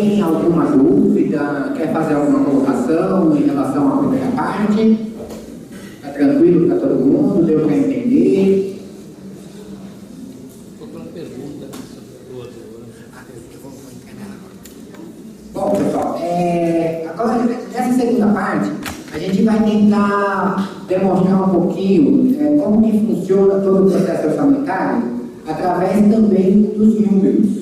tem alguma dúvida, quer fazer alguma colocação em relação à primeira parte? Está tranquilo para todo mundo? Deu para entender? Bom, pessoal, agora nessa segunda parte, a gente vai tentar demonstrar um pouquinho como que funciona todo o processo orçamentário através também dos números.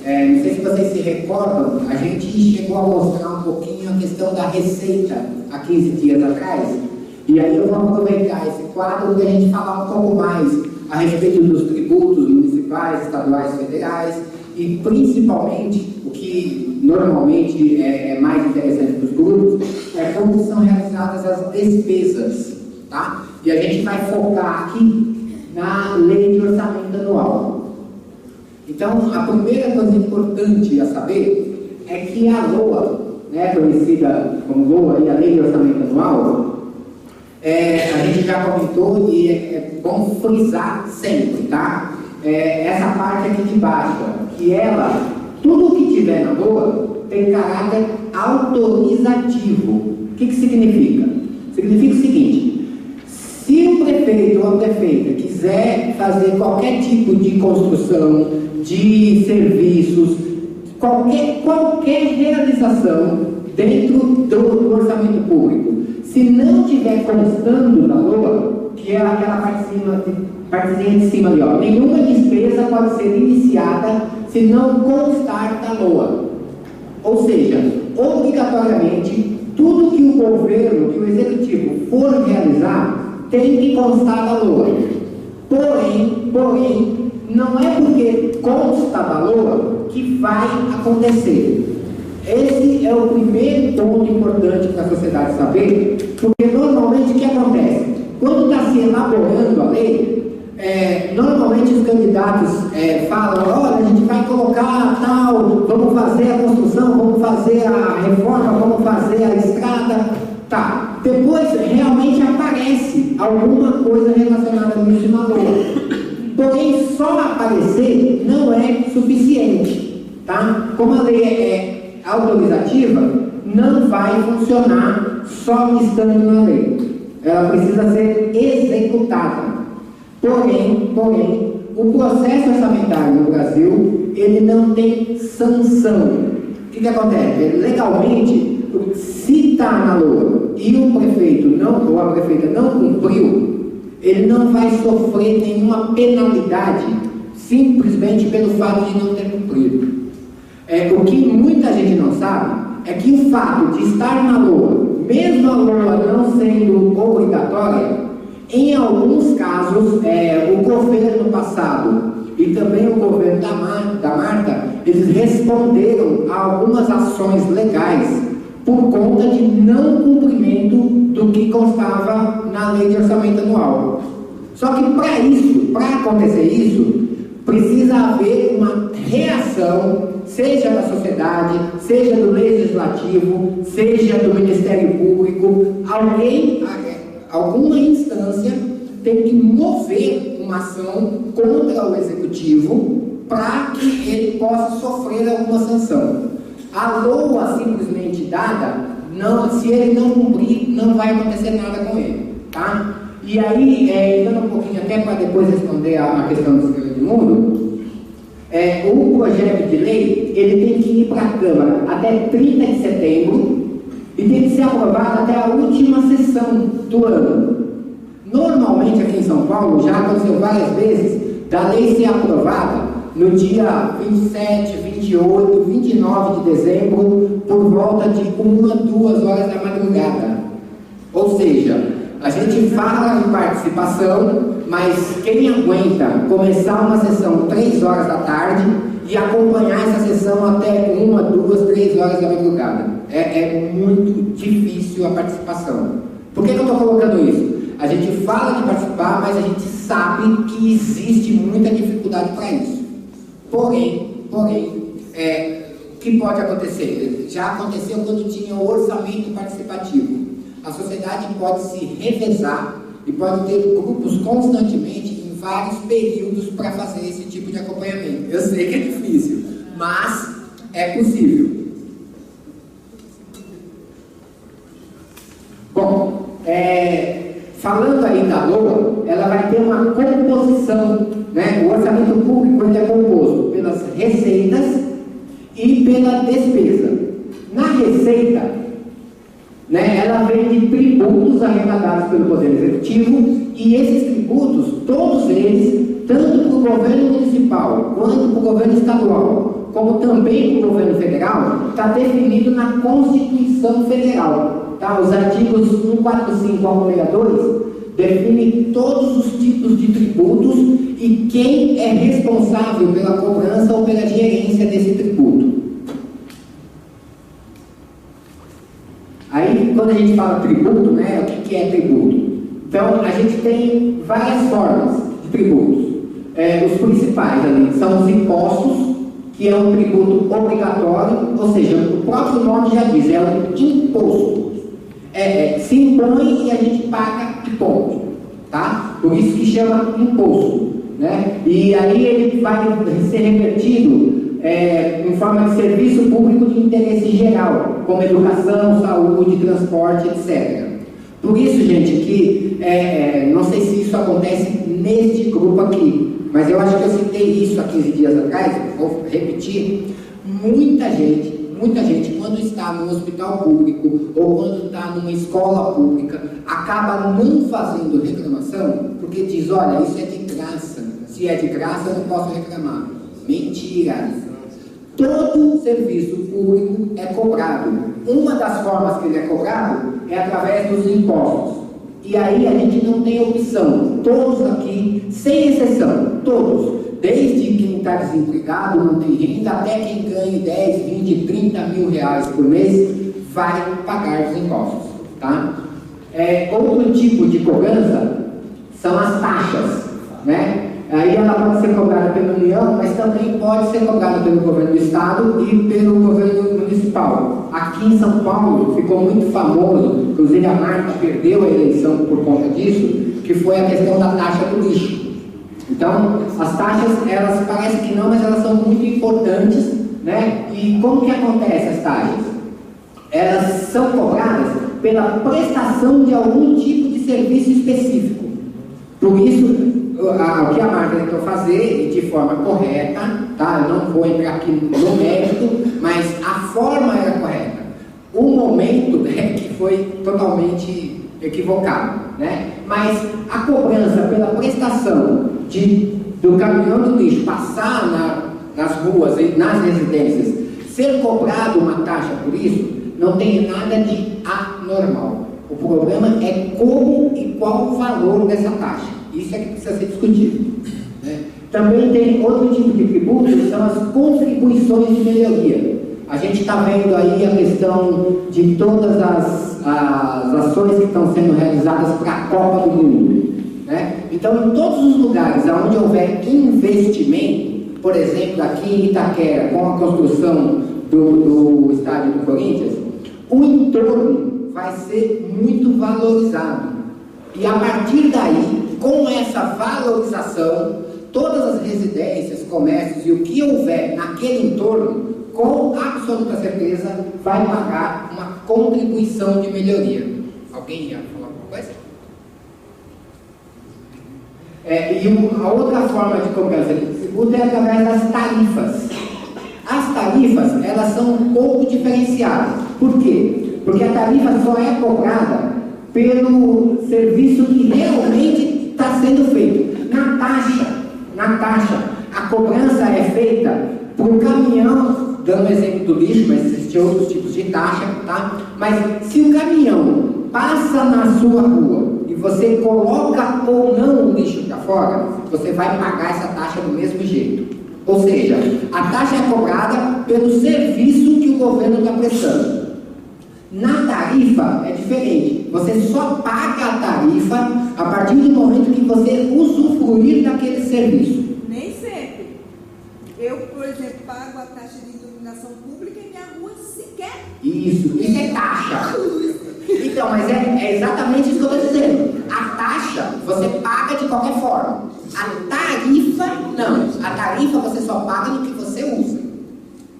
Não sei se vocês se recordam, a gente chegou a mostrar um pouquinho a questão da receita há 15 dias atrás, e aí eu vou aproveitar esse quadro para a gente falar um pouco mais a respeito dos tributos municipais, estaduais, federais, e principalmente o que normalmente é mais interessante para os grupos é como são realizadas as despesas, tá? E a gente vai focar aqui na lei de orçamento anual. Então, a primeira coisa importante a saber é que a LOA, conhecida como LOA, a Lei de Orçamento Anual, a gente já comentou e é bom frisar sempre, tá? Essa parte aqui de baixo, que ela, tudo o que tiver na LOA tem caráter autorizativo. O que significa? Significa o seguinte: se o prefeito ou a prefeita quiser fazer qualquer tipo de construção, de serviços, qualquer realização dentro do orçamento público, se não estiver constando na LOA, que é aquela partezinha de cima ali, ó, nenhuma despesa pode ser iniciada se não constar na LOA. Ou seja, obrigatoriamente, tudo que o governo, que o executivo for realizar, tem que constar na LOA. Porém, não é porque consta na LOA que vai acontecer. Esse é o primeiro ponto importante para a sociedade saber, porque normalmente o que acontece? Quando está se elaborando a lei, normalmente os candidatos falam: olha, a gente vai colocar tal, vamos fazer a construção, vamos fazer a reforma, vamos fazer a estrada, tá. Depois realmente aparece alguma coisa relacionada a isso na LOA. Porém, só aparecer não é suficiente, tá? Como a lei é autorizativa, não vai funcionar só estando na lei. Ela precisa ser executada. Porém, o processo orçamentário no Brasil, ele não tem sanção. O que acontece? Legalmente, se está na LOA e o prefeito ou a prefeita não cumpriu, ele não vai sofrer nenhuma penalidade simplesmente pelo fato de não ter cumprido. O que muita gente não sabe é que o fato de estar na LOA, mesmo a LOA não sendo obrigatória, em alguns casos, o governo passado e também o governo da Marta, eles responderam a algumas ações legais por conta de não cumprimento do que constava na Lei de Orçamento Anual. Só que para acontecer isso, precisa haver uma reação, seja da sociedade, seja do Legislativo, seja do Ministério Público, alguma instância tem que mover uma ação contra o Executivo para que ele possa sofrer alguma sanção. A LOA simplesmente dada, se ele não cumprir, não vai acontecer nada com ele, tá? E aí, dando um pouquinho até para depois responder a questão do Esquerda do Mundo, o projeto de lei, ele tem que ir para a Câmara até 30 de setembro e tem que ser aprovado até a última sessão do ano. Normalmente aqui em São Paulo, já aconteceu várias vezes, da lei ser aprovada no dia 27, 28, 29 de dezembro, por volta de 1, 2 horas da madrugada. Ou seja, a gente fala em participação, mas quem aguenta começar uma sessão 3 horas da tarde e acompanhar essa sessão até 1, 2, 3 horas da madrugada? É muito difícil a participação. Por que eu estou colocando isso? A gente fala de participar, mas a gente sabe que existe muita dificuldade para isso. Porém, o que pode acontecer? Já aconteceu quando tinha o orçamento participativo. A sociedade pode se revezar e pode ter grupos constantemente em vários períodos para fazer esse tipo de acompanhamento. Eu sei que é difícil, mas é possível. da LOA, ela vai ter uma composição, né? O orçamento público ele é composto pelas receitas e pela despesa. Na receita, né, ela vem de tributos arrecadados pelo Poder Executivo, e esses tributos, todos eles, tanto para o governo municipal, quanto para o governo estadual, como também para o governo federal, está definido na Constituição Federal. Tá? Os artigos 145 ao 162 definem todos os tipos de tributos e quem é responsável pela cobrança ou pela gerência desse tributo. Aí, quando a gente fala tributo, né, o que é tributo? Então, a gente tem várias formas de tributos. Os principais ali são os impostos, que é um tributo obrigatório, ou seja, o próprio nome já diz, é um imposto. Se impõe e a gente paga e ponto. Tá? Por isso que chama imposto. Né? E aí ele vai ser revertido em forma de serviço público de interesse geral, como educação, saúde, transporte, etc. Por isso, gente, que não sei se isso acontece neste grupo aqui, mas eu acho que eu citei isso há 15 dias atrás, vou repetir. Muita gente, quando está no hospital público ou quando está numa escola pública, acaba não fazendo reclamação porque diz, olha, isso é de graça, se é de graça eu não posso reclamar. Mentira! Todo serviço público é cobrado. Uma das formas que ele é cobrado é através dos impostos. E aí a gente não tem opção. Todos aqui, sem exceção, todos, desde quem está desempregado, não tem renda, até quem ganha 10, 20, 30 mil reais por mês, vai pagar os impostos. Tá? Outro tipo de cobrança são as taxas, né? Aí ela pode ser cobrada pela União, mas também pode ser cobrada pelo governo do Estado e pelo governo municipal. Aqui em São Paulo ficou muito famoso, inclusive a Marta perdeu a eleição por conta disso, que foi a questão da taxa do lixo. Então, as taxas, elas parecem que não, mas elas são muito importantes, né? E como que acontece as taxas? Elas são cobradas pela prestação de algum tipo de serviço específico. Por isso, o que a Marta tentou fazer, de forma correta, tá? Eu não vou entrar aqui no mérito, mas a forma era correta. O momento que foi totalmente equivocado, né? Mas a cobrança pela prestação do caminhão do lixo passar nas ruas e nas residências, ser cobrado uma taxa por isso, não tem nada de anormal. O problema é como e qual o valor dessa taxa. Isso é que precisa ser discutido. Né? Também tem outro tipo de tributo, que são as contribuições de melhoria. A gente está vendo aí a questão de todas as ações que estão sendo realizadas para a Copa do Mundo. Né? Então, em todos os lugares onde houver investimento, por exemplo, aqui em Itaquera, com a construção do estádio do Corinthians, o entorno vai ser muito valorizado. E a partir daí, com essa valorização, todas as residências, comércios e o que houver naquele entorno, com absoluta certeza, vai pagar uma contribuição de melhoria. Alguém ia falar alguma coisa? E a outra forma de cobrança de tributo é através das tarifas. As tarifas, elas são um pouco diferenciadas. Por quê? Porque a tarifa só é cobrada pelo serviço que realmente está sendo feito. Na taxa, a cobrança é feita por um caminhão, dando exemplo do lixo, mas existem outros tipos de taxa, tá? Mas se o caminhão passa na sua rua e você coloca ou não o lixo para fora, você vai pagar essa taxa do mesmo jeito. Ou seja, a taxa é cobrada pelo serviço que o governo está prestando. Na tarifa é diferente. Você só paga a tarifa a partir do momento que você usufruir daquele serviço. Nem sempre. Eu, por exemplo, pago a taxa de iluminação pública e minha rua sequer. Isso é taxa. Então, mas é exatamente isso que eu estou dizendo. A taxa você paga de qualquer forma. A tarifa, não. A tarifa você só paga no que você usa.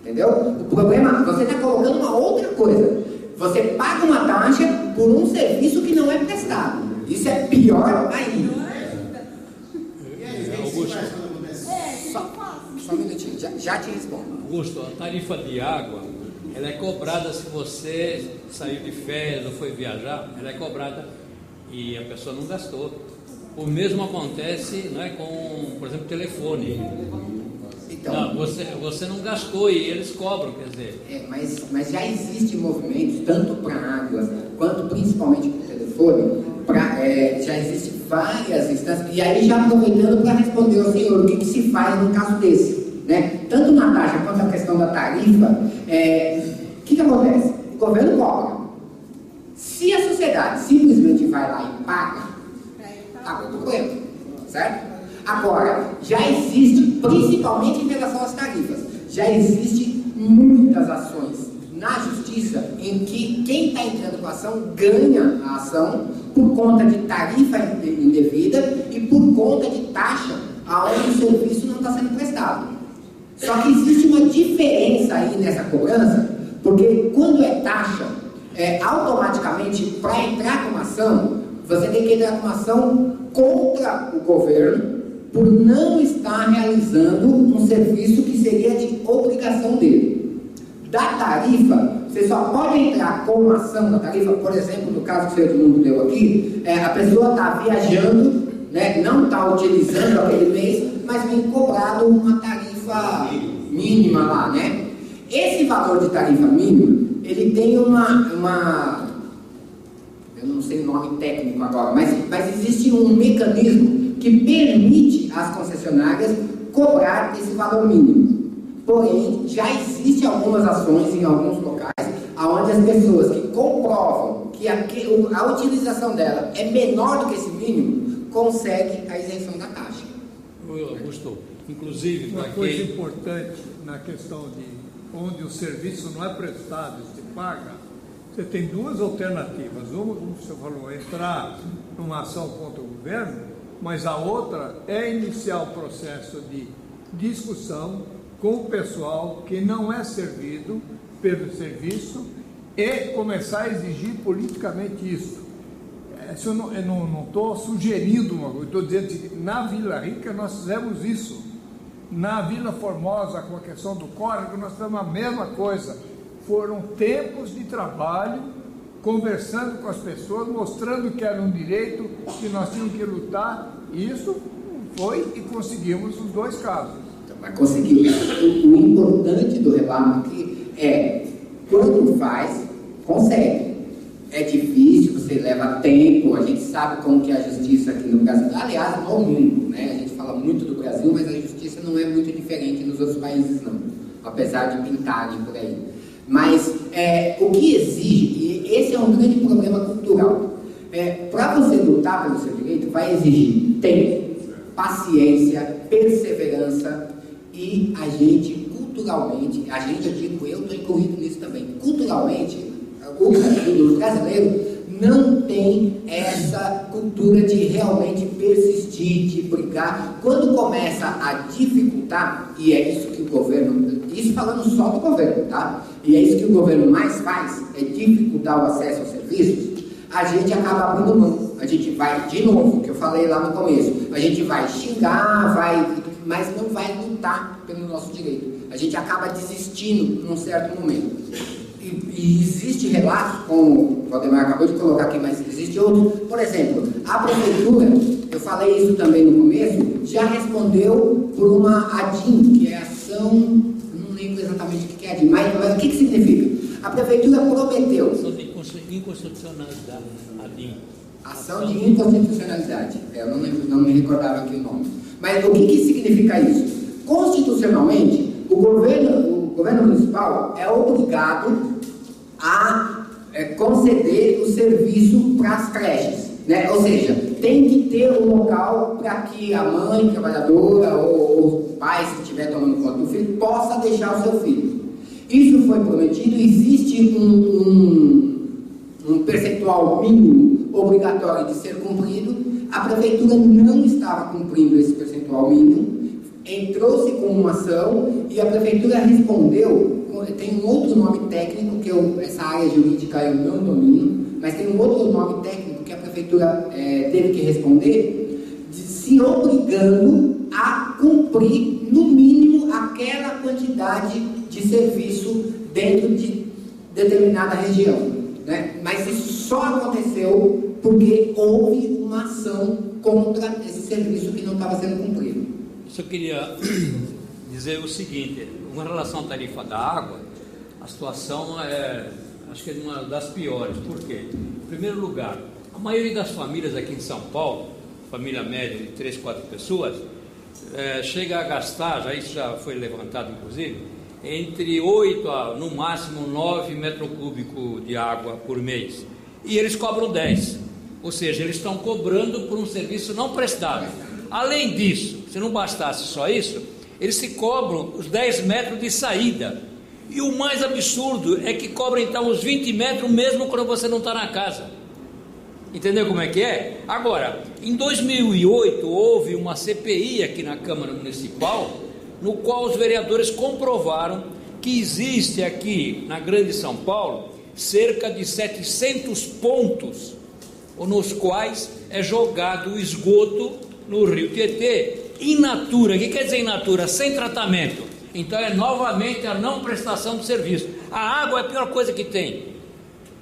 Entendeu? O problema, você está colocando uma outra coisa. Você paga uma taxa por um serviço que não é prestado. Isso é pior ainda. Augusto, Só um minutinho, já te respondo. Augusto, a tarifa de água, ela é cobrada se você saiu de férias ou foi viajar, ela é cobrada e a pessoa não gastou. O mesmo acontece, não é, com, por exemplo, telefone. Então, Não, você não gastou e eles cobram, quer dizer. mas já existe movimentos, tanto para água, quanto principalmente para o telefone, já existem várias instâncias, e aí já aproveitando para responder ao senhor, o que se faz no caso desse, né? Tanto na taxa quanto na questão da tarifa, o que acontece? O governo cobra. Se a sociedade simplesmente vai lá e paga, acabou o problema, certo? Agora, já existe, principalmente em relação às tarifas, já existem muitas ações na justiça em que quem está entrando com a ação ganha a ação por conta de tarifa indevida e por conta de taxa aonde o serviço não está sendo prestado. Só que existe uma diferença aí nessa cobrança, porque quando é taxa, automaticamente, para entrar com uma ação, você tem que entrar com uma ação contra o governo por não estar realizando um serviço que seria de obrigação dele. Da tarifa, você só pode entrar com uma ação da tarifa, por exemplo, no caso que o Edmundo deu aqui, a pessoa está viajando, né, não está utilizando aquele mês, mas vem cobrado uma tarifa mínima lá, né? Esse valor de tarifa mínima, ele tem uma eu não sei o nome técnico agora, mas existe um mecanismo que permite às concessionárias cobrar esse valor mínimo. Porém, já existem algumas ações em alguns locais onde as pessoas que comprovam que a utilização dela é menor do que esse mínimo, conseguem a isenção da taxa. Augusto, inclusive, uma coisa importante na questão de onde o serviço não é prestado, se paga, você tem duas alternativas. Uma, como você falou, entrar numa ação contra o governo, mas a outra é iniciar o processo de discussão com o pessoal que não é servido pelo serviço e começar a exigir politicamente isso. Eu não estou sugerindo uma coisa, estou dizendo que na Vila Rica nós fizemos isso. Na Vila Formosa, com a questão do córrego, nós fizemos a mesma coisa. Foram tempos de trabalho, conversando com as pessoas, mostrando que era um direito, que nós tínhamos que lutar, e isso foi e conseguimos os dois casos. Então, mas conseguimos. O importante do relato aqui quando faz, consegue. É difícil, você leva tempo, a gente sabe como que é a justiça aqui no Brasil, aliás, no mundo, né? A gente fala muito do Brasil, mas a justiça não é muito diferente nos outros países, não, apesar de pintarem por aí. Mas o que exige, e esse é um grande problema cultural, para você lutar pelo seu direito, vai exigir tempo, paciência, perseverança, e a gente, culturalmente, eu digo, eu estou incluído nisso também, culturalmente, o brasileiro não tem essa cultura de realmente persistir, de brigar. Quando começa a dificultar, e é isso que o governo, isso falando só do governo, tá? E é isso que o governo mais faz, é dificultar o acesso aos serviços, a gente acaba abrindo mão. A gente vai, de novo, que eu falei lá no começo, a gente vai xingar, mas não vai lutar pelo nosso direito. A gente acaba desistindo num certo momento. E existe relatos, como o Valdemar acabou de colocar aqui, mas existe outros. Por exemplo, a prefeitura, eu falei isso também no começo, já respondeu por uma ADIM, que é ação, não lembro exatamente o que é ADIM, mas o que significa? A prefeitura prometeu. Ação de inconstitucionalidade, ADIM. Ação de inconstitucionalidade. Eu não me recordava aqui o nome. Mas o que significa isso? Constitucionalmente, o governo municipal é obrigado a conceder o serviço para as creches, né? Ou seja, tem que ter um local para que a mãe trabalhadora ou os pais que estiver tomando conta do filho possa deixar o seu filho. Isso foi prometido, existe um percentual mínimo obrigatório de ser cumprido. A prefeitura não estava cumprindo esse percentual mínimo, entrou-se com uma ação e a prefeitura respondeu, tem um outro nome técnico, que essa área jurídica eu não domino, mas tem um outro nome técnico que a prefeitura teve que responder, se obrigando a cumprir, no mínimo, aquela quantidade de serviço dentro de determinada região, né? Mas isso só aconteceu porque houve uma ação contra esse serviço que não estava sendo cumprido. Isso eu queria dizer o seguinte, com relação à tarifa da água, a situação acho que é uma das piores. Por quê? Em primeiro lugar, a maioria das famílias aqui em São Paulo, família média de 3, 4 pessoas, chega a gastar, isso já foi levantado inclusive, entre 8 a, no máximo, 9 metros cúbicos de água por mês. E eles cobram 10. Ou seja, eles estão cobrando por um serviço não prestado. Além disso, se não bastasse só isso, eles se cobram os 10 metros de saída. E o mais absurdo é que cobram então os 20 metros mesmo quando você não está na casa. Entendeu como é que é? Agora, em 2008 houve uma CPI aqui na Câmara Municipal, no qual os vereadores comprovaram que existe aqui na Grande São Paulo cerca de 700 pontos nos quais é jogado o esgoto no rio Tietê, in natura. O que quer dizer in natura? Sem tratamento. Então é novamente a não prestação de serviço. A água é a pior coisa que tem,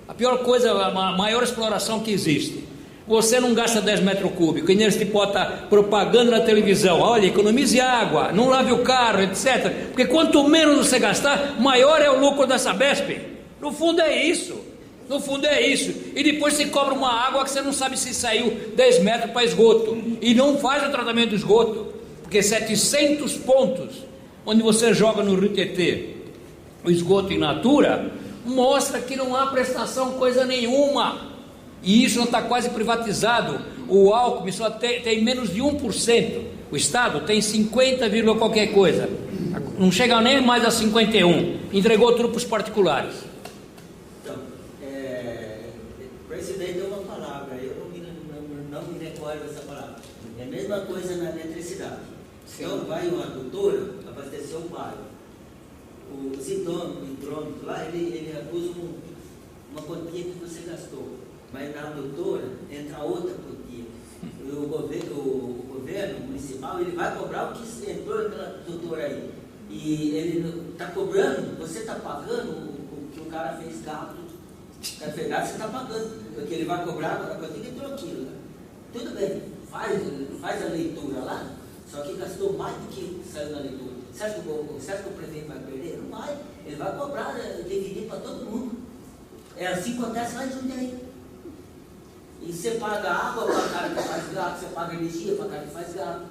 a pior coisa, a maior exploração que existe. Você não gasta 10 metros cúbicos, e nesse tipo está propaganda na televisão, olha, economize água, não lave o carro, etc. Porque quanto menos você gastar, maior é o lucro da Sabesp. No fundo é isso. No fundo é isso. E depois você cobra uma água que você não sabe se saiu 10 metros para esgoto. E não faz o tratamento do esgoto. Porque 700 pontos, onde você joga no rio Tietê o esgoto in natura, mostra que não há prestação coisa nenhuma. E isso não está quase privatizado. O Alckmin só tem menos de 1%. O Estado tem 50, qualquer coisa. Não chega nem mais a 51. Entregou tudo para os particulares. Então, o presidente deu uma palavra, eu não me recordo dessa palavra. É a mesma coisa na eletricidade. Então vai uma doutora abastecer o bairro. O hidrômetro lá, ele acusa uma quantia que você gastou. Mas na doutora entra outra quantia. O governo municipal, ele vai cobrar o que entrou pela doutora aí. E ele está cobrando, você está pagando o que o cara fez gato. Na verdade, você está pagando, porque ele vai cobrar a quantia que entrou aquilo. Né? Tudo bem, faz a leitura lá, só que gastou mais do que saiu na leitura. Você acha que o prefeito vai perder? Não vai. Ele vai cobrar, dividir para todo mundo. É assim que acontece lá em Jundiaí. E você paga água para a cara que faz gato, você paga energia para a cara que faz gato.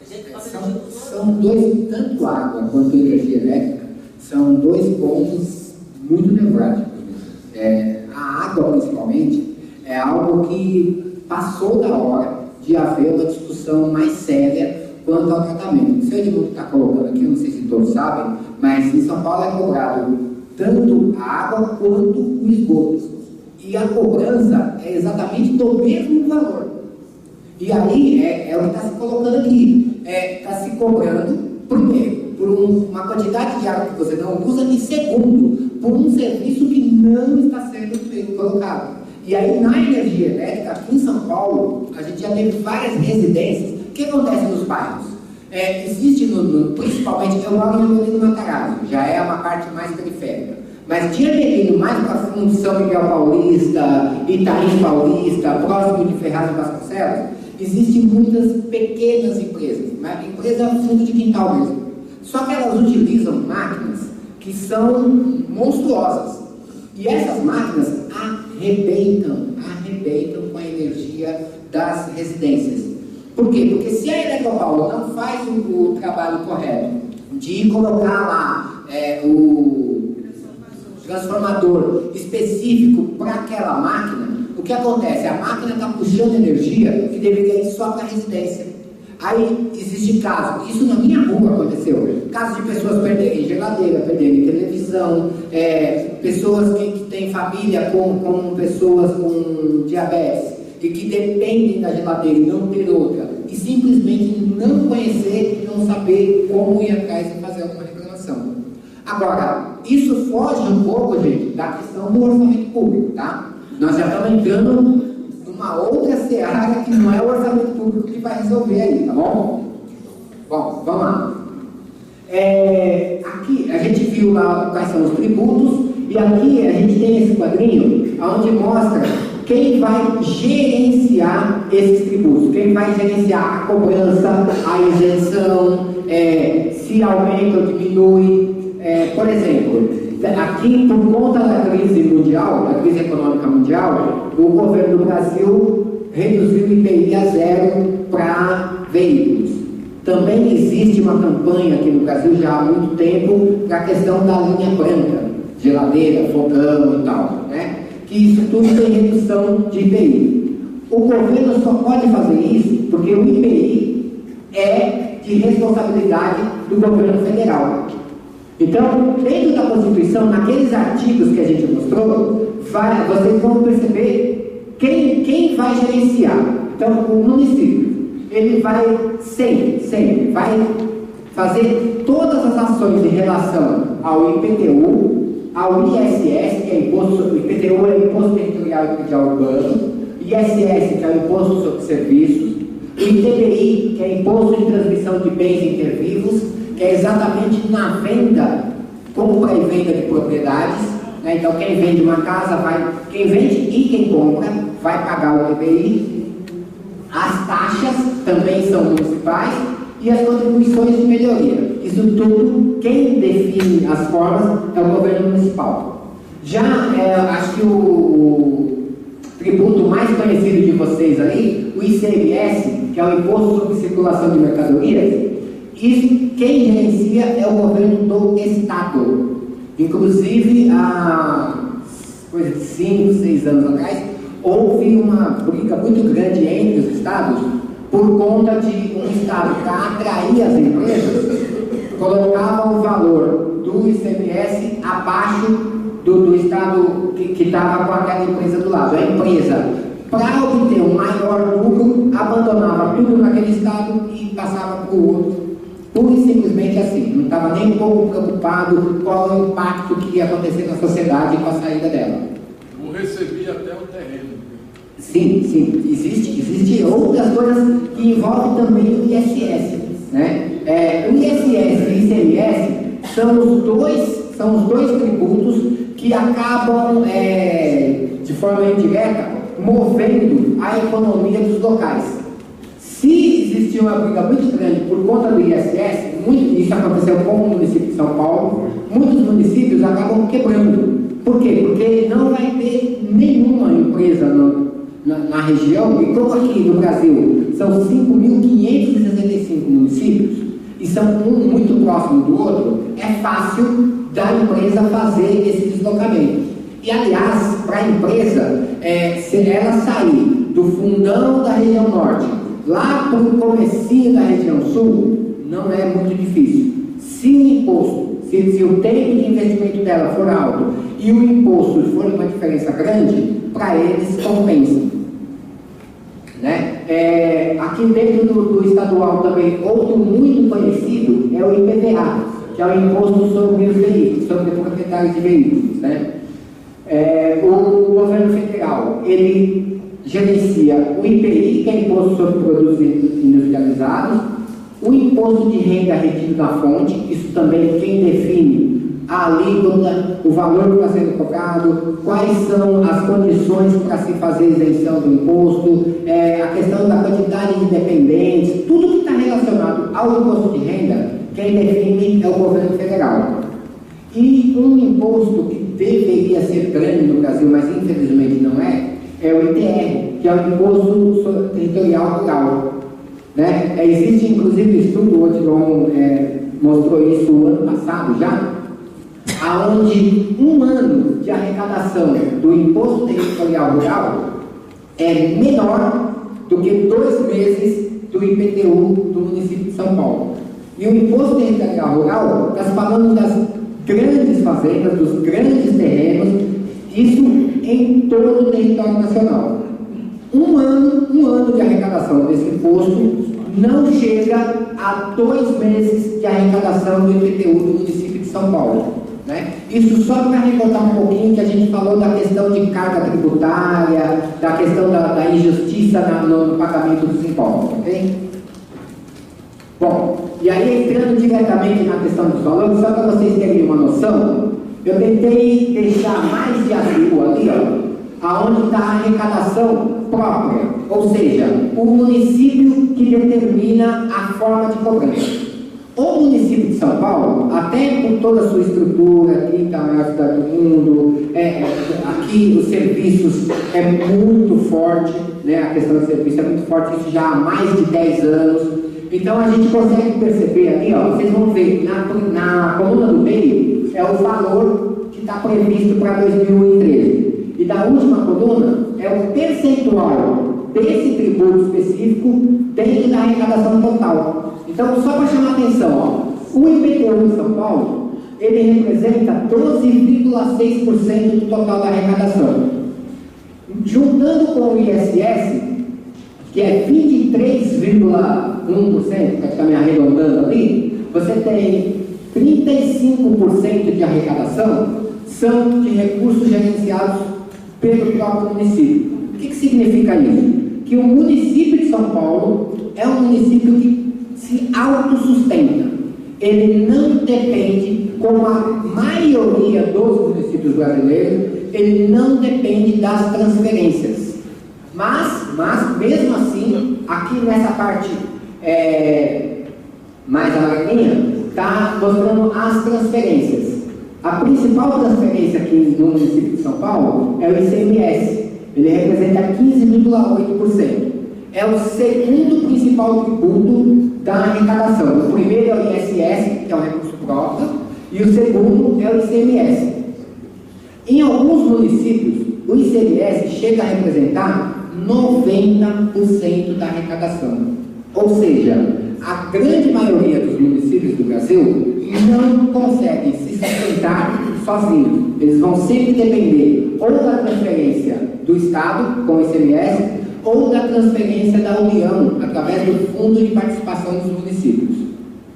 A gente paga são dois, tanto água quanto energia elétrica, são dois pontos muito nevrálgicos. A água, principalmente, é algo que passou da hora de haver uma discussão mais séria quanto ao tratamento. O senhor Edmundo está colocando aqui, não sei se todos sabem, mas em São Paulo é cobrado tanto a água quanto o esgoto. E a cobrança é exatamente do mesmo valor. E aí é o que está se colocando aqui. Está se cobrando, primeiro, por uma quantidade de água que você não usa, e segundo, por um serviço que não está sendo colocado. E aí na energia elétrica, aqui em São Paulo, a gente já teve várias residências. O que acontece nos bairros? Existe, principalmente, eu moro no Amelino Matarazzo, já é uma parte mais periférica. Mas de Amelino, mais para fundo, São Miguel Paulista, Itaim Paulista, próximo de Ferraz e Vasconcelos, existem muitas pequenas empresas, mas empresa fundo de quintal mesmo. Só que elas utilizam máquinas que são monstruosas. E essas máquinas arrebentam com a energia das residências. Por quê? Porque se a Eletropaulo não faz o trabalho correto de colocar lá o transformador específico para aquela máquina, o que acontece? A máquina está puxando energia que deveria ir só para a residência. Aí existe caso, isso na minha rua aconteceu, casos de pessoas perderem geladeira, perderem televisão, pessoas que têm família com pessoas com diabetes e que dependem da geladeira e não ter outra, e simplesmente não conhecer e não saber como ir atrás e fazer alguma reclamação. Agora, isso foge um pouco, gente, da questão do orçamento público, tá? Nós já estamos entrando numa outra seara que não é o orçamento público que vai resolver aí, tá bom? Bom, vamos lá. Aqui a gente viu lá quais são os tributos, e aqui a gente tem esse quadrinho onde mostra quem vai gerenciar esses tributos, quem vai gerenciar a cobrança, a isenção, se aumenta ou diminui. Por exemplo, aqui, por conta da crise mundial, da crise econômica mundial, o governo do Brasil reduziu o IPI a 0 para veículos. Também existe uma campanha aqui no Brasil já há muito tempo para a questão da linha branca, geladeira, fogão e tal, né? Que isso tudo tem redução de IPI. O governo só pode fazer isso porque o IPI é de responsabilidade do governo federal. Então, dentro da Constituição, naqueles artigos que a gente mostrou, vocês vão perceber quem vai gerenciar. Então, o município, ele vai sempre vai fazer todas as ações em relação ao IPTU, ao ISS, que é imposto, o IPTU é Imposto Territorial e Predial Urbano, ISS, que é o Imposto sobre Serviços, o ITBI, que é Imposto de Transmissão de Bens Intervivos, que é exatamente na venda, compra e venda de propriedades, né? Então quem vende uma casa quem vende e quem compra vai pagar o ITBI. As taxas também são municipais e as contribuições de melhoria. Isso tudo, quem define as formas é o governo municipal. Já acho que o tributo mais conhecido de vocês aí, o ICMS, que é o Imposto sobre Circulação de Mercadorias, isso quem gerencia é o governo do Estado. Inclusive, há coisa de 5, 6 anos atrás, houve uma briga muito grande entre os estados por conta de um estado, para atrair as empresas, colocava o valor do ICMS abaixo do estado que estava com aquela empresa do lado. A empresa, para obter um maior lucro, abandonava tudo naquele estado e passava para o outro. Pura e simplesmente assim, não estava nem um pouco preocupado qual o impacto que ia acontecer na sociedade com a saída dela. Não recebia até o terreno. Sim, existe outras coisas que envolvem também o ISS, né? O ISS e o ICMS são os dois tributos que acabam, de forma indireta, movendo a economia dos locais. Se existir uma briga muito grande por conta do ISS, isso aconteceu com o município de São Paulo, muitos municípios acabam quebrando. Por quê? Porque não vai ter nenhuma empresa na região, e como aqui no Brasil são 5.565 municípios, e são um muito próximo do outro, é fácil da empresa fazer esse deslocamento. E, aliás, para a empresa, se ela sair do fundão da região norte, lá para o comecinho da região sul, não é muito difícil. Se o imposto, se o tempo de investimento dela for alto e o imposto for uma diferença grande, para eles compensa. Né? Aqui dentro do estadual também, outro muito conhecido é o IPVA, que é o Imposto sobre os Veículos, sobre proprietários de veículos. Né? O governo federal, ele gerencia o IPI, que é Imposto sobre Produtos Industrializados, o Imposto de Renda retido na fonte, isso também quem define a alíquota, o valor que está sendo cobrado, quais são as condições para se fazer isenção do imposto, a questão da quantidade de dependentes, tudo que está relacionado ao imposto de renda, quem define é o governo federal. E um imposto que deveria ser grande no Brasil, mas infelizmente não é o ITR, que é o Imposto Territorial Rural. Né? Existe inclusive um estudo, o Odilon mostrou isso o ano passado já, aonde um ano de arrecadação do Imposto Territorial Rural é menor do que 2 meses do IPTU do município de São Paulo. E o Imposto Territorial Rural está falando das grandes fazendas, dos grandes terrenos, isso em todo o território nacional. Um ano de arrecadação desse imposto não chega a 2 meses de arrecadação do IPTU do município de São Paulo. Né? Isso só para recordar um pouquinho que a gente falou da questão de carga tributária, da questão da injustiça no pagamento dos impostos, ok? Bom, e aí entrando diretamente na questão dos valores, só para vocês terem uma noção, eu tentei deixar mais de azul ali, ó, aonde está a arrecadação própria, ou seja, o município que determina a forma de cobrança. O município de São Paulo, até por toda a sua estrutura, aqui está a maior cidade do mundo, aqui os serviços é muito forte, né? A questão do serviço é muito forte, isso já há mais de 10 anos. Então a gente consegue perceber aqui, ó, vocês vão ver, na coluna do meio é o valor que está previsto para 2013. E da última coluna é o percentual desse tributo específico dentro da arrecadação total. Então, só para chamar a atenção, ó, o IPTU em São Paulo, ele representa 12,6% do total da arrecadação. Juntando com o ISS, que é 23,1%, praticamente arredondando ali, você tem 35% de arrecadação são de recursos gerenciados pelo próprio município. O que significa isso? Que o município de São Paulo é um município que se autossustenta. Ele não depende, como a maioria dos municípios brasileiros, ele não depende das transferências. Mas mesmo assim, aqui nessa parte mais amarelinha, está mostrando as transferências. A principal transferência aqui no município de São Paulo é o ICMS. Ele representa 15,8%. É o segundo principal tributo da arrecadação. O primeiro é o ISS, que é o recurso próprio, e o segundo é o ICMS. Em alguns municípios, o ICMS chega a representar 90% da arrecadação. Ou seja, a grande maioria dos municípios do Brasil não conseguem se sustentar sozinhos. Eles vão sempre depender ou da transferência do Estado, com o ICMS, ou da transferência da União, através do Fundo de Participação dos Municípios.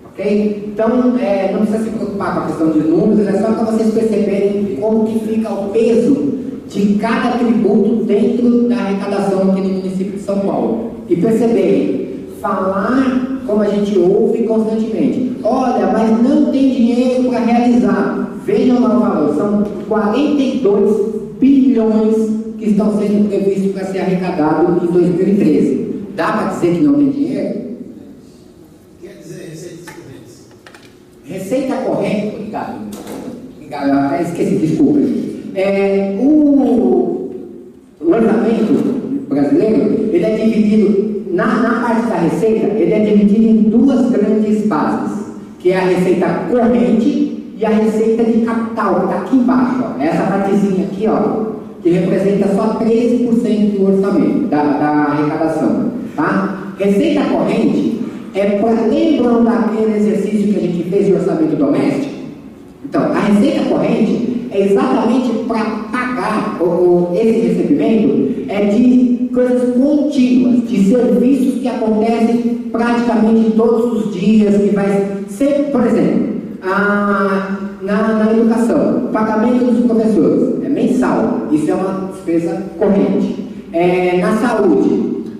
Ok? Então, não precisa se preocupar com a questão de números, é só para vocês perceberem como que fica o peso de cada tributo dentro da arrecadação aqui no município de São Paulo. E perceberem, falar como a gente ouve constantemente. Olha, mas não tem dinheiro para realizar. Vejam lá o valor, são 42 bilhões que estão sendo previstos para ser arrecadado em 2013. Dá para dizer que não tem dinheiro? Quer dizer receitas correntes? Receita corrente, obrigado. Obrigado, eu até esqueci, desculpa. O orçamento brasileiro, ele é dividido, na parte da receita, ele é dividido em duas grandes bases, que é a receita corrente e a receita de capital, que está aqui embaixo, ó. Essa partezinha aqui, ó, que representa só 13% do orçamento, da arrecadação, tá? Receita corrente lembram daquele exercício que a gente fez de orçamento doméstico? Então, a receita corrente é exatamente para pagar esse recebimento de coisas contínuas, de serviços que acontecem praticamente todos os dias, que vai ser, por exemplo, na educação, pagamento dos professores, é mensal, isso é uma despesa corrente. Na saúde,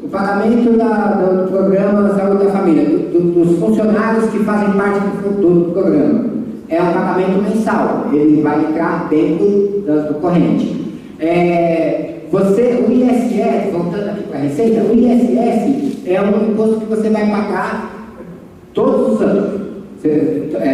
o pagamento do programa Saúde da Família, dos funcionários que fazem parte do programa, é um pagamento mensal, ele vai entrar dentro do corrente. O ISS, voltando aqui para a receita, o ISS é um imposto que você vai pagar todos os anos.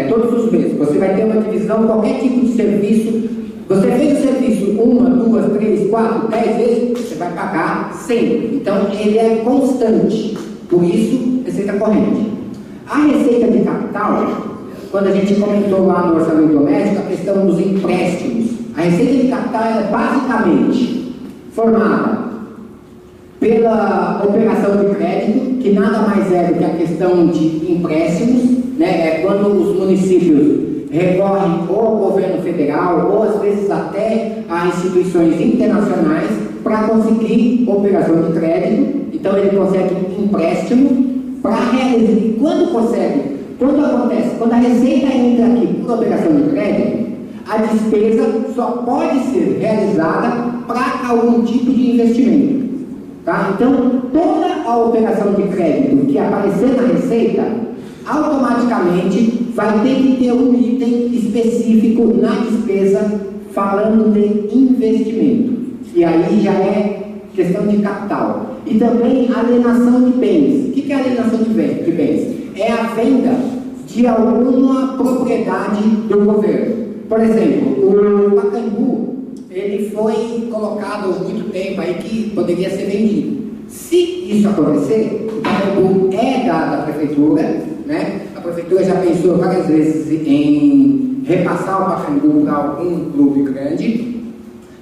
Todos os meses, você vai ter uma divisão, qualquer tipo de serviço. Você fez o serviço 1, 2, 3, 4, 10 vezes, você vai pagar sempre. Então, ele é constante. Por isso, receita corrente. A receita de capital, quando a gente comentou lá no orçamento doméstico, a questão dos empréstimos. A receita de capital é basicamente formada pela operação de crédito, que nada mais é do que a questão de empréstimos, né? É quando os municípios recorrem ou ao governo federal, ou às vezes até a instituições internacionais, para conseguir operação de crédito. Então ele consegue empréstimo para realizar. E quando consegue, quando a receita entra aqui por operação de crédito, a despesa só pode ser realizada para algum tipo de investimento. Tá? Então, toda a operação de crédito que aparecer na receita, automaticamente vai ter que ter um item específico na despesa falando de investimento. E aí já é questão de capital. E também alienação de bens. O que é alienação de bens? É a venda de alguma propriedade do governo. Por exemplo, o Pacaembu, ele foi colocado há muito tempo aí que poderia ser vendido. Se isso acontecer, o Pacaembu é da prefeitura, né? A prefeitura já pensou várias vezes em repassar o Pacaembu para algum clube grande.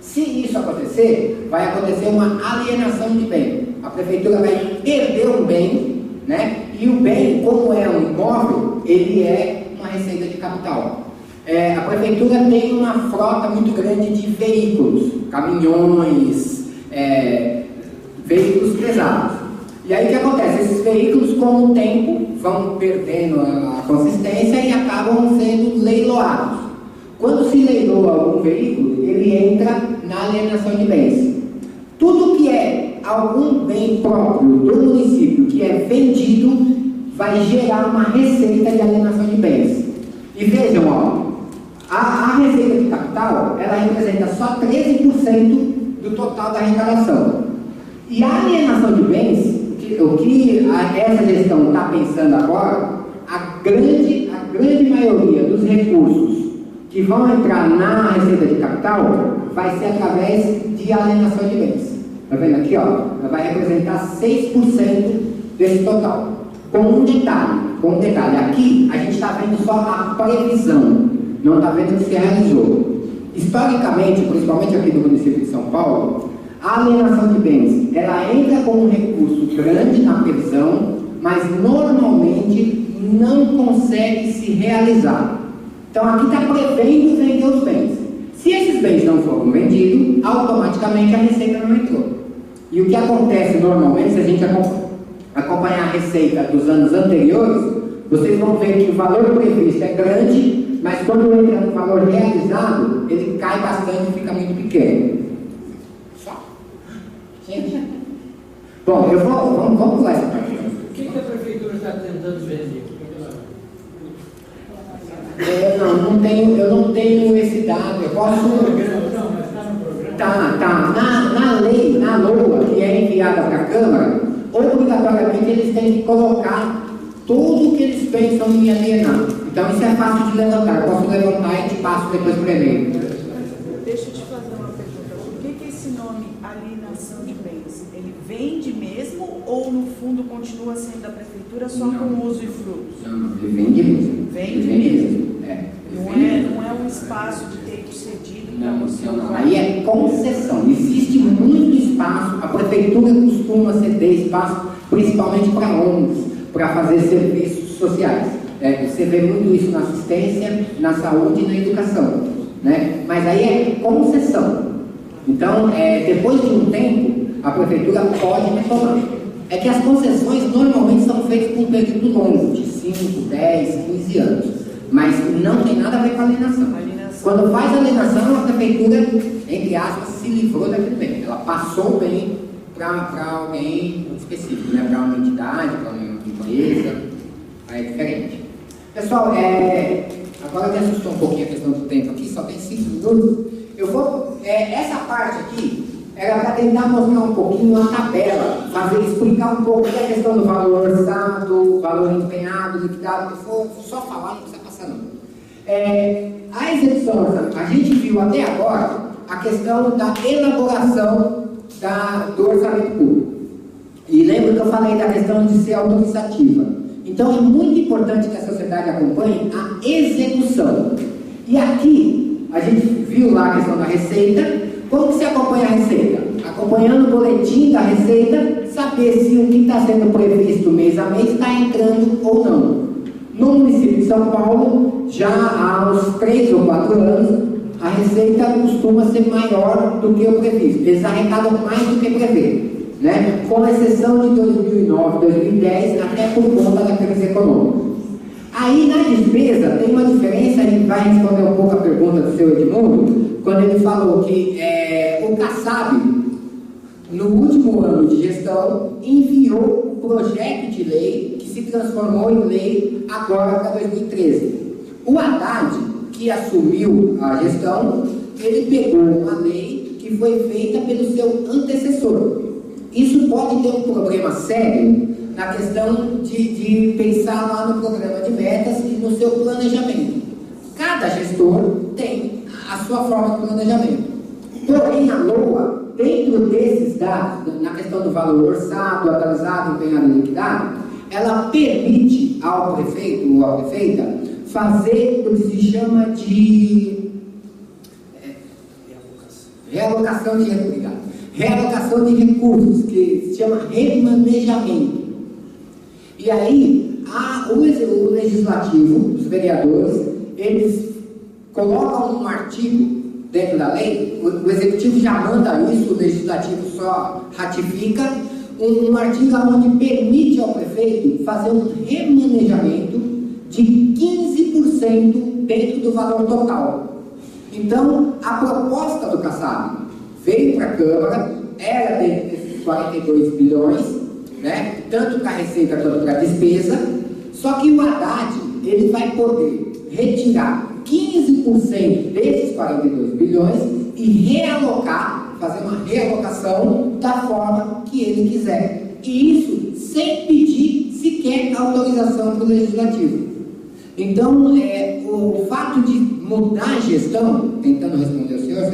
Se isso acontecer, vai acontecer uma alienação de bem. A prefeitura vai perder um bem, né? E o bem, como é um imóvel, ele é uma receita de capital. A prefeitura tem uma frota muito grande de veículos, caminhões, veículos pesados. E aí o que acontece? Esses veículos, com o tempo, vão perdendo a consistência e acabam sendo leiloados. Quando se leiloa algum veículo, ele entra na alienação de bens. Tudo que é algum bem próprio do município que é vendido, vai gerar uma receita de alienação de bens. E vejam, ó, a receita de capital, ela representa só 13% do total da arrecadação. E a alienação de bens, o que essa gestão está pensando agora, a grande maioria dos recursos que vão entrar na receita de capital vai ser através de alienação de bens. Está vendo aqui, ó? Ela vai representar 6% desse total. Com um detalhe, aqui a gente está vendo só a previsão, não está vendo o que se realizou. Historicamente, principalmente aqui no município de São Paulo, a alienação de bens, ela entra com um recurso grande na previsão, mas normalmente não consegue se realizar. Então aqui está prevendo vender os bens. Se esses bens não foram vendidos, automaticamente a receita não entrou. E o que acontece normalmente, se a gente acompanhar a receita dos anos anteriores, vocês vão ver que o valor previsto é grande, mas quando entra no valor realizado, ele cai bastante e fica muito pequeno. Só? Gente? Bom, vamos pular essa parte. O que a prefeitura está tentando vender? Eu não tenho esse dado. Eu posso. Tá. Na lei, na LOA, que é enviada para a Câmara, obrigatoriamente eles têm que colocar tudo que eles pensam em alienar. Então isso é fácil de levantar. Eu posso levantar e te passo depois para ele. Deixa eu te fazer uma pergunta. Por que esse nome alienação de bens? Ele vende mesmo ou no fundo continua sendo da prefeitura só com uso e frutos? Não, ele vende mesmo. Vende mesmo. Não é um espaço de ter cedido para você. Não. Aí é concessão. Existe muito espaço. A prefeitura costuma ceder espaço, principalmente para ONGs, para fazer serviços sociais. Você vê muito isso na assistência, na saúde e na educação, né? Mas aí é concessão. Então, depois de um tempo, a prefeitura pode retomar. É que as concessões normalmente são feitas por um período longo, de 5, 10, 15 anos. Mas não tem nada a ver com alienação. Quando faz alienação, a prefeitura, entre aspas, se livrou daquele bem. Ela passou o bem para alguém específico, né? Para uma entidade, para uma empresa. Aí é diferente. Pessoal, agora me assustou um pouquinho a questão do tempo aqui, só tem 5 minutos. Eu vou. Essa parte aqui era para tentar mostrar um pouquinho a tabela, explicar um pouco da questão do valor orçado, valor empenhado, liquidado. Eu vou só falar, não precisa passar não. A execução, a gente viu até agora a questão da elaboração do orçamento público. E lembra que eu falei da questão de ser autoritativa. Então é muito importante que a sociedade acompanhe a execução. E aqui, a gente viu lá a questão da receita. Como que se acompanha a receita? Acompanhando o boletim da receita, saber se o que está sendo previsto mês a mês está entrando ou não. No município de São Paulo, já há uns 3 ou 4 anos, a receita costuma ser maior do que o previsto. Eles arrecadam mais do que prevê, né? Com exceção de 2009, 2010, até por conta da crise econômica. Aí na despesa tem uma diferença, e vai responder um pouco a pergunta do seu Edmundo, quando ele falou que o CASAB, no último ano de gestão, enviou um projeto de lei que se transformou em lei agora para 2013. O Haddad, que assumiu a gestão, ele pegou uma lei que foi feita pelo seu antecessor. Isso pode ter um problema sério na questão de pensar lá no programa de metas e no seu planejamento. Cada gestor tem a sua forma de planejamento. Porém, a LOA, dentro desses dados, na questão do valor orçado, atualizado, empenhado e liquidado, ela permite ao prefeito ou à prefeita fazer o que se chama de realocação de recursos, que se chama remanejamento. E aí, o legislativo, os vereadores, eles colocam um artigo dentro da lei, o executivo já manda isso, o legislativo só ratifica, um artigo onde permite ao prefeito fazer um remanejamento de 15% dentro do valor total. Então, a proposta do CASAB veio para a Câmara, era dentro desses 42 bilhões, né? Tanto para a receita quanto para a despesa, só que o Haddad, ele vai poder retirar 15% desses 42 bilhões e realocar, fazer uma realocação da forma que ele quiser. E isso sem pedir sequer autorização para o Legislativo. Então, o fato de mudar a gestão, tentando responder ao senhor,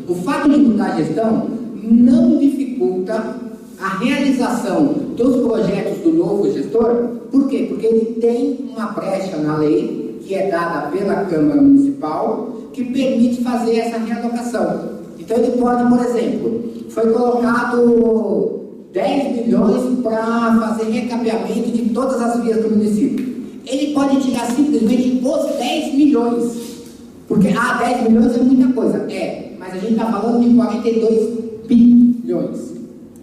o fato de mudar a gestão não dificulta a realização dos projetos do novo gestor. Por quê? Porque ele tem uma brecha na lei, que é dada pela Câmara Municipal, que permite fazer essa realocação. Então ele pode, por exemplo, foi colocado 10 milhões para fazer recapeamento de todas as vias do município. Ele pode tirar simplesmente os 10 milhões, porque 10 milhões é muita coisa, mas a gente está falando de 42 bilhões.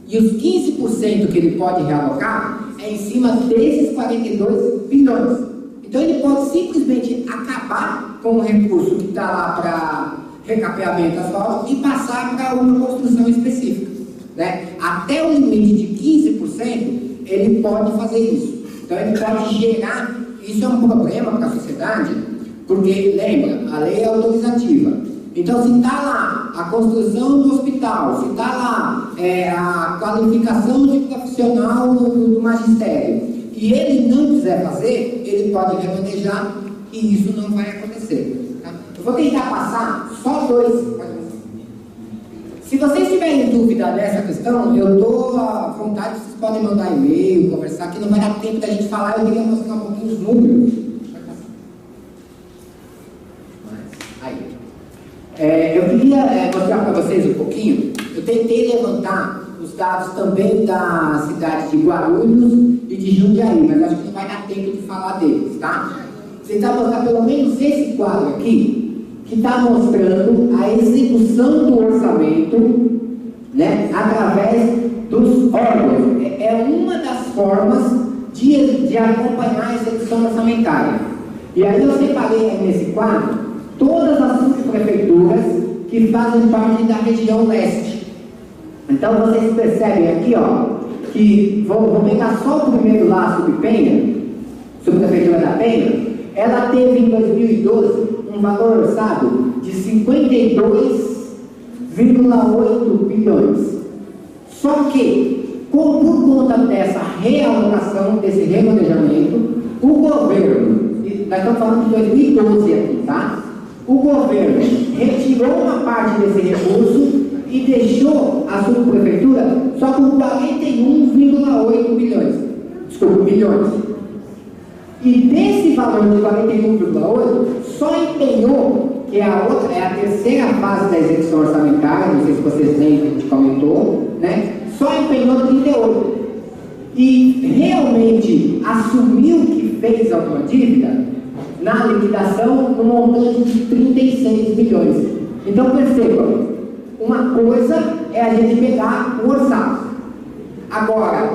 E os 15% que ele pode realocar é em cima desses 42 bilhões. Então ele pode simplesmente acabar com o recurso que está lá para recapeamento asfalto e passar para uma construção específica, né? Até o limite de 15% ele pode fazer isso. Então ele pode gerar, isso é um problema para a sociedade, porque lembra, a lei é autorizativa. Então se está lá a construção do hospital, se está lá a qualificação de profissional do magistério, e ele não quiser fazer, ele pode remanejar e isso não vai acontecer. Tá? Eu vou tentar passar só 2. Se vocês tiverem dúvida dessa questão, eu estou à vontade, vocês podem mandar e-mail, conversar, que não vai dar tempo da gente falar, eu queria mostrar um pouquinho os números. Eu queria mostrar para vocês um pouquinho, eu tentei levantar os dados também da cidade de Guarulhos e de Jundiaí, mas acho que não vai dar tempo de falar deles, tá? Você está mostrando pelo menos esse quadro aqui, que está mostrando a execução do orçamento, né, através dos órgãos. É uma das formas de acompanhar a execução orçamentária. E aí eu separei aí nesse quadro todas as prefeituras que fazem parte da região leste. Então vocês percebem aqui, que vou pegar só o primeiro lá, Subpenha, subprefeitura da Penha, ela teve em 2012 um valor orçado de 52,8 bilhões. Só que, por conta dessa realocação, desse remanejamento, o governo, nós estamos falando de 2012 aqui, tá? O governo retirou uma parte desse recurso e deixou a subprefeitura só com 41,8 bilhões. Desculpa, milhões. E desse valor de 41,8, só empenhou, que é a terceira fase da execução orçamentária, não sei se vocês lembram, a gente comentou, né? Só empenhou 38. E realmente assumiu que fez alguma dívida na liquidação no montante de 36 bilhões. Então percebam, uma coisa é a gente pegar o orçado. Agora,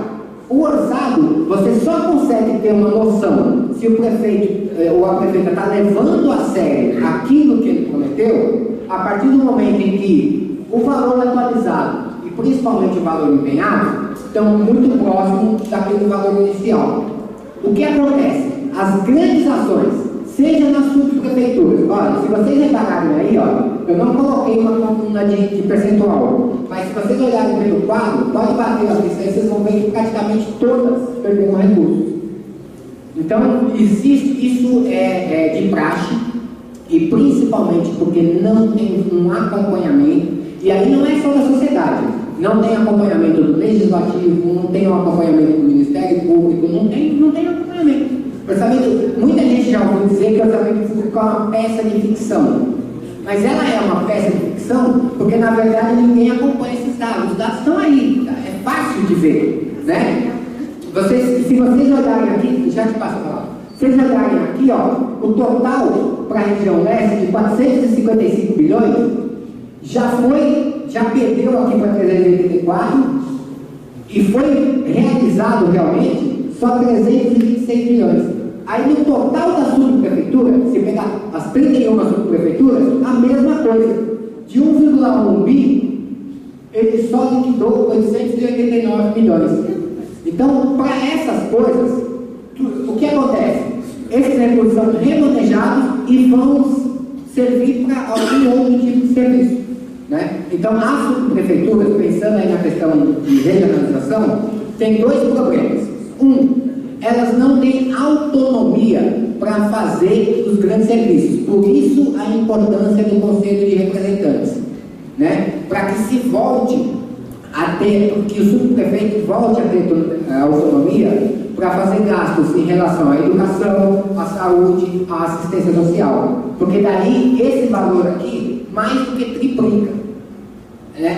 O orçado, você só consegue ter uma noção se o prefeito ou a prefeita está levando a sério aquilo que ele prometeu, a partir do momento em que o valor atualizado e principalmente o valor empenhado estão muito próximos daquele valor inicial. O que acontece? As grandes ações, seja nas subprefeituras, olha, se vocês repararem aí, ó, eu não coloquei uma coluna de percentual, mas se vocês olharem pelo quadro, pode bater as listas, vocês vão ver que praticamente todas perderam recursos. Então, existe, isso é de praxe, e principalmente porque não tem um acompanhamento, e aí não é só da sociedade, não tem acompanhamento do legislativo, não tem um acompanhamento do Ministério Público, não tem acompanhamento. Muita gente já ouviu dizer que o orçamento público é uma peça de ficção, mas ela é uma peça de ficção porque na verdade ninguém acompanha esses dados. Os dados estão aí, é fácil de ver, né? Se vocês olharem aqui, já te passo a palavra, se vocês olharem aqui, ó, o total para a região leste de 455 bilhões já perdeu aqui para 384 e foi realizado realmente só 326 bilhões. Aí no total da subprefeitura, se pegar as 31 subprefeituras, a mesma coisa. De 1,1 bi, ele só liquidou 889 milhões. Então, para essas coisas, o que acontece? Esses recursos são remanejados e vão servir para algum outro tipo de serviço, né? Então, as subprefeituras, pensando aí na questão de regionalização, tem dois problemas. Elas não têm autonomia para fazer os grandes serviços. Por isso, a importância do Conselho de Representantes, né? Para que se volte a ter, que o subprefeito volte a ter autonomia para fazer gastos em relação à educação, à saúde, à assistência social. Porque daí, esse valor aqui, mais do que triplica.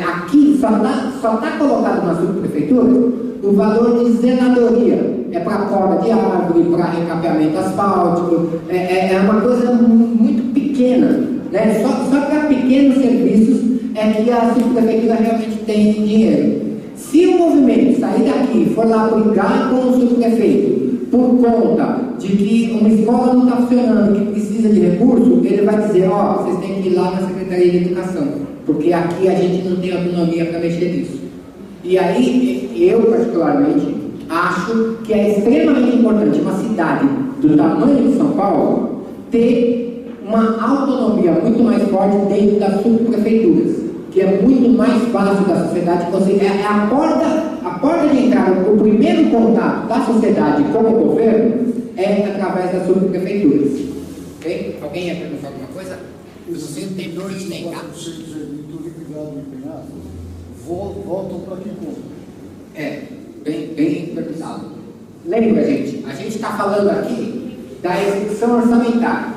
Aqui só está colocado na subprefeitura o valor de zeladoria. É para poda de árvore, para recapeamento asfáltico, é uma coisa muito pequena, né? Só para pequenos serviços é que a subprefeitura realmente tem dinheiro. Se o movimento sair daqui e for lá brigar com o subprefeito por conta de que uma escola não está funcionando, que precisa de recurso, ele vai dizer, ó, vocês têm que ir lá na Secretaria de Educação, porque aqui a gente não tem autonomia para mexer nisso. E aí, eu particularmente acho que é extremamente importante uma cidade do tamanho de São Paulo ter uma autonomia muito mais forte dentro das subprefeituras, que é muito mais fácil da sociedade conseguir. A porta de entrada, o primeiro contato da sociedade com o governo é através das subprefeituras. Okay? Alguém ia perguntar alguma coisa? Você tem dois nem cá. Voltam para que ponto? Bem perguntado. Lembra, gente, a gente está falando aqui da execução orçamentária.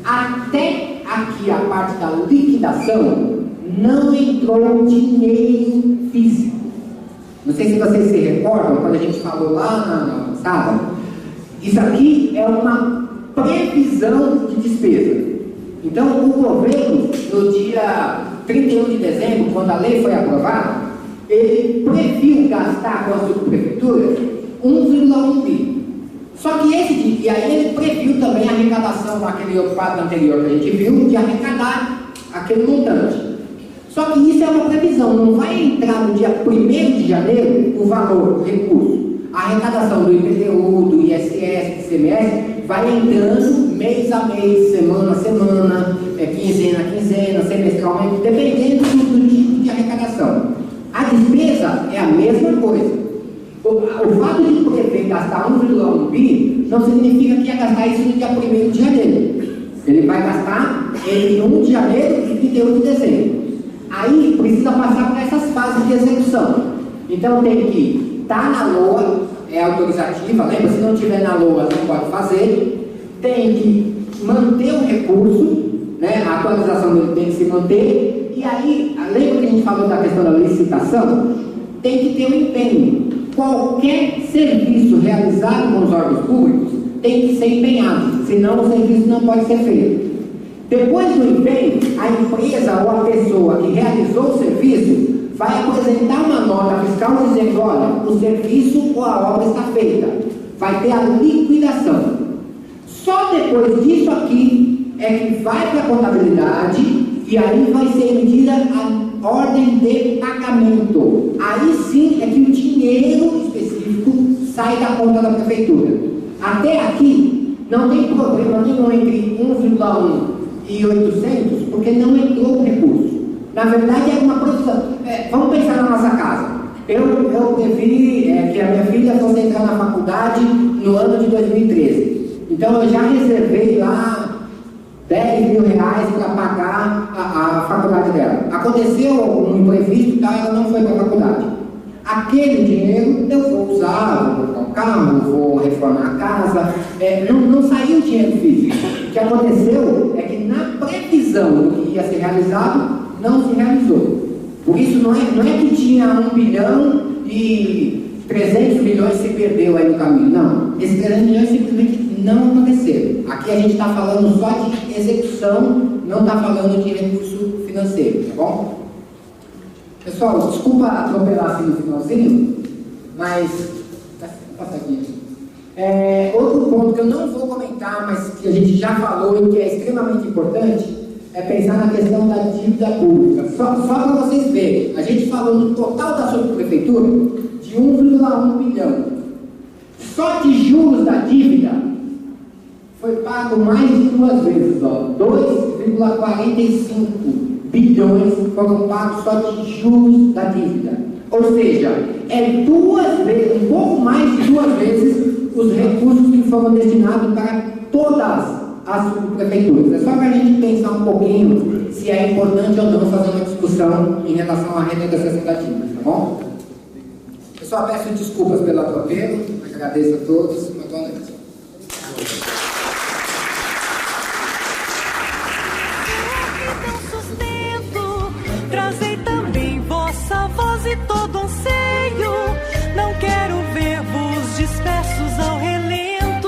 Até aqui a parte da liquidação não entrou dinheiro físico. Não sei se vocês se recordam, quando a gente falou lá na sala, isso aqui é uma previsão de despesa. Então, o governo, no dia 31 de dezembro, quando a lei foi aprovada, ele previu gastar com as subprefeituras 1,1 bi. Só que e aí ele previu também a arrecadação naquele outro quadro anterior que a gente viu, de arrecadar aquele montante. Só que isso é uma previsão, não vai entrar no dia 1º de janeiro o valor, o recurso. A arrecadação do IPTU, do ISS, do ICMS, vai entrando mês a mês, semana a semana, quinzena a quinzena, semestralmente, dependendo do tipo de arrecadação. A despesa é a mesma coisa. O fato de prever gastar 1,1 bi não significa que ia gastar isso no dia 1º de janeiro. Ele vai gastar entre 1 de janeiro e 31 de dezembro. Aí precisa passar por essas fases de execução. Então tem que estar na LOA, é autorizativa, lembra? Se não tiver na LOA não pode fazer. Tem que manter o recurso, né? A atualização dele tem que se manter. E aí, lembra que a gente falou da questão da licitação? Tem que ter um empenho. Qualquer serviço realizado com os órgãos públicos tem que ser empenhado, senão o serviço não pode ser feito. Depois do empenho, a empresa ou a pessoa que realizou o serviço vai apresentar uma nota fiscal dizendo, olha, o serviço ou a obra está feita. Vai ter a liquidação. Só depois disso aqui é que vai para a contabilidade e aí vai ser emitida a ordem de pagamento. Aí sim é que o dinheiro específico sai da conta da prefeitura. Até aqui não tem problema nenhum entre 1,1 e 800, porque não entrou o recurso. Na verdade é uma produção. Vamos pensar na nossa casa. Eu previ que a minha filha fosse entrar na faculdade no ano de 2013. Então eu já reservei lá 10 mil reais para pagar a faculdade dela. Aconteceu um imprevisto, tá? Ela não foi para a faculdade. Aquele dinheiro eu vou usar, vou comprar um carro, vou reformar a casa. Não saiu dinheiro físico. O que aconteceu é que na previsão do que ia ser realizado, não se realizou. Por isso não é que tinha 1 bilhão e 300 milhões se perdeu aí no caminho. Não, esses 300 milhões simplesmente não aconteceram. Aqui a gente está falando só de execução, não está falando de recurso financeiro, tá bom? Pessoal, desculpa atropelar assim no finalzinho, mas... Passa aqui. Outro ponto que eu não vou comentar, mas que a gente já falou e que é extremamente importante, é pensar na questão da dívida pública. Só para vocês verem, a gente falou no total da subprefeitura de 1,1 bilhão. Só de juros da dívida foi pago mais de 2 vezes, 2,45 bilhões foram pagos só de juros da dívida. Ou seja, é 2 vezes, um pouco mais de 2 vezes os recursos que foram destinados para todas as subprefeituras. É só para a gente pensar um pouquinho se é importante ou não fazer uma discussão em relação à renegociação da dívida, tá bom? Pessoal, peço desculpas pelo atropelo, agradeço a todos, uma boa noite. Trazei também vossa voz e todo anseio. Não quero ver-vos dispersos ao relento.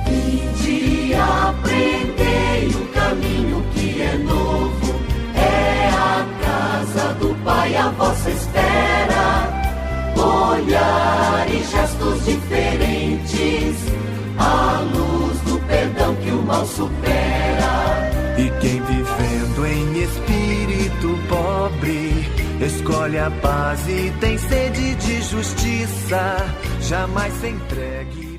Vinde, aprendei o caminho que é novo. É a casa do Pai a vossa espera. Olhar e gestos diferentes, a luz do perdão que o mal supera. E quem vivendo em espírito pobre escolhe a paz e tem sede de justiça, jamais se entregue.